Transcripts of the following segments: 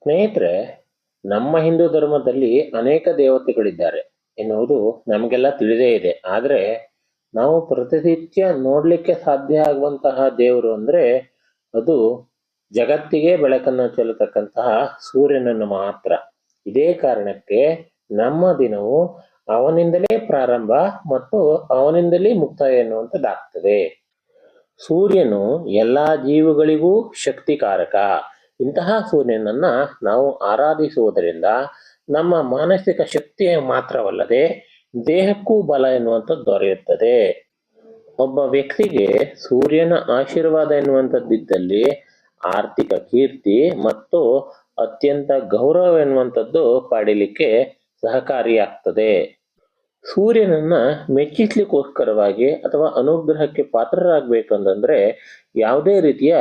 ಸ್ನೇಹಿತರೆ, ನಮ್ಮ ಹಿಂದೂ ಧರ್ಮದಲ್ಲಿ ಅನೇಕ ದೇವತೆಗಳಿದ್ದಾರೆ ಎನ್ನುವುದು ನಮಗೆಲ್ಲ ತಿಳಿದೇ ಇದೆ. ಆದರೆ ನಾವು ಪ್ರತಿನಿತ್ಯ ನೋಡಲಿಕ್ಕೆ ಸಾಧ್ಯ ಆಗುವಂತಹ ದೇವರು ಅಂದರೆ ಅದು ಜಗತ್ತಿಗೆ ಬೆಳಕನ್ನು ಚೆಲ್ಲತಕ್ಕಂತಹ ಸೂರ್ಯನನ್ನು ಮಾತ್ರ. ಇದೇ ಕಾರಣಕ್ಕೆ ನಮ್ಮ ದಿನವು ಅವನಿಂದಲೇ ಪ್ರಾರಂಭ ಮತ್ತು ಅವನಿಂದಲೇ ಮುಕ್ತಾಯ ಎನ್ನುವಂಥದ್ದಾಗ್ತದೆ. ಸೂರ್ಯನು ಎಲ್ಲಾ ಜೀವಿಗಳಿಗೂ ಶಕ್ತಿಕಾರಕ. ಇಂತಹ ಸೂರ್ಯನನ್ನ ನಾವು ಆರಾಧಿಸುವುದರಿಂದ ನಮ್ಮ ಮಾನಸಿಕ ಶಕ್ತಿಯ ಮಾತ್ರವಲ್ಲದೆ ದೇಹಕ್ಕೂ ಬಲ ಎನ್ನುವಂಥದ್ದು ದೊರೆಯುತ್ತದೆ. ಒಬ್ಬ ವ್ಯಕ್ತಿಗೆ ಸೂರ್ಯನ ಆಶೀರ್ವಾದ ಎನ್ನುವಂಥದ್ದಿದ್ದಲ್ಲಿ ಆರ್ಥಿಕ ಕೀರ್ತಿ ಮತ್ತು ಅತ್ಯಂತ ಗೌರವ ಎನ್ನುವಂಥದ್ದು ಪಡೀಲಿಕ್ಕೆ ಸಹಕಾರಿಯಾಗ್ತದೆ. ಸೂರ್ಯನನ್ನ ಮೆಚ್ಚಿಸ್ಲಿಕ್ಕೋಸ್ಕರವಾಗಿ ಅಥವಾ ಅನುಗ್ರಹಕ್ಕೆ ಪಾತ್ರರಾಗಬೇಕಂತಂದ್ರೆ ಯಾವುದೇ ರೀತಿಯ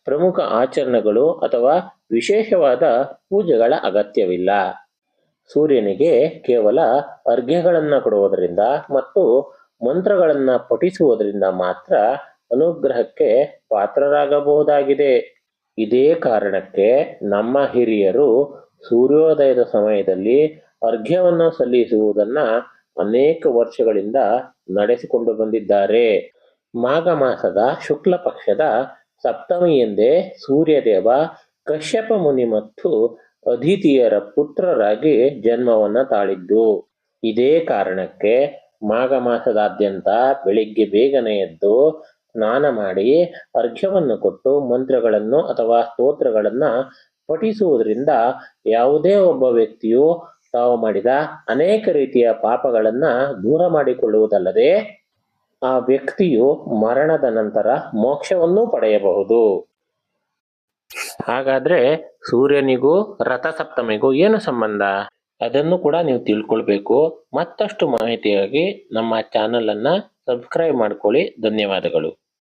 ಪ್ರಮುಖ ಆಚರಣೆಗಳು ಅಥವಾ ವಿಶೇಷವಾದ ಪೂಜೆಗಳ ಅಗತ್ಯವಿಲ್ಲ. ಸೂರ್ಯನಿಗೆ ಕೇವಲ ಅರ್ಘ್ಯಗಳನ್ನ ಕೊಡುವುದರಿಂದ ಮತ್ತು ಮಂತ್ರಗಳನ್ನ ಪಠಿಸುವುದರಿಂದ ಮಾತ್ರ ಅನುಗ್ರಹಕ್ಕೆ ಪಾತ್ರರಾಗಬಹುದಾಗಿದೆ. ಇದೇ ಕಾರಣಕ್ಕೆ ನಮ್ಮ ಹಿರಿಯರು ಸೂರ್ಯೋದಯದ ಸಮಯದಲ್ಲಿ ಅರ್ಘ್ಯವನ್ನು ಸಲ್ಲಿಸುವುದನ್ನ ಅನೇಕ ವರ್ಷಗಳಿಂದ ನಡೆಸಿಕೊಂಡು ಬಂದಿದ್ದಾರೆ. ಮಾಘ ಮಾಸದ ಶುಕ್ಲ ಪಕ್ಷದ ಸಪ್ತಮಿ ಎಂದೇ ಸೂರ್ಯದೇವ ಕಶ್ಯಪ ಮುನಿ ಮತ್ತು ಅದಿತಿಯರ ಪುತ್ರರಾಗಿ ಜನ್ಮವನ್ನ ತಾಳಿದ್ದು. ಇದೇ ಕಾರಣಕ್ಕೆ ಮಾಘ ಮಾಸದಾದ್ಯಂತ ಬೆಳಿಗ್ಗೆ ಬೇಗನೆ ಎದ್ದು ಸ್ನಾನ ಮಾಡಿ ಅರ್ಘ್ಯವನ್ನು ಕೊಟ್ಟು ಮಂತ್ರಗಳನ್ನು ಅಥವಾ ಸ್ತೋತ್ರಗಳನ್ನ ಪಠಿಸುವುದರಿಂದ ಯಾವುದೇ ಒಬ್ಬ ವ್ಯಕ್ತಿಯು ತಾವು ಮಾಡಿದ ಅನೇಕ ರೀತಿಯ ಪಾಪಗಳನ್ನ ದೂರ ಮಾಡಿಕೊಳ್ಳುವುದಲ್ಲದೆ ಆ ವ್ಯಕ್ತಿಯು ಮರಣದ ನಂತರ ಮೋಕ್ಷವನ್ನು ಪಡೆಯಬಹುದು. ಹಾಗಾದ್ರೆ ಸೂರ್ಯನಿಗೂ ರಥಸಪ್ತಮಿಗೂ ಏನು ಸಂಬಂಧ? ಅದನ್ನು ಕೂಡ ನೀವು ತಿಳ್ಕೊಳ್ಬೇಕು. ಮತ್ತಷ್ಟು ಮಾಹಿತಿಯಾಗಿ ನಮ್ಮ ಚಾನಲ್ ಅನ್ನ ಸಬ್ಸ್ಕ್ರೈಬ್ ಮಾಡ್ಕೊಳ್ಳಿ. ಧನ್ಯವಾದಗಳು.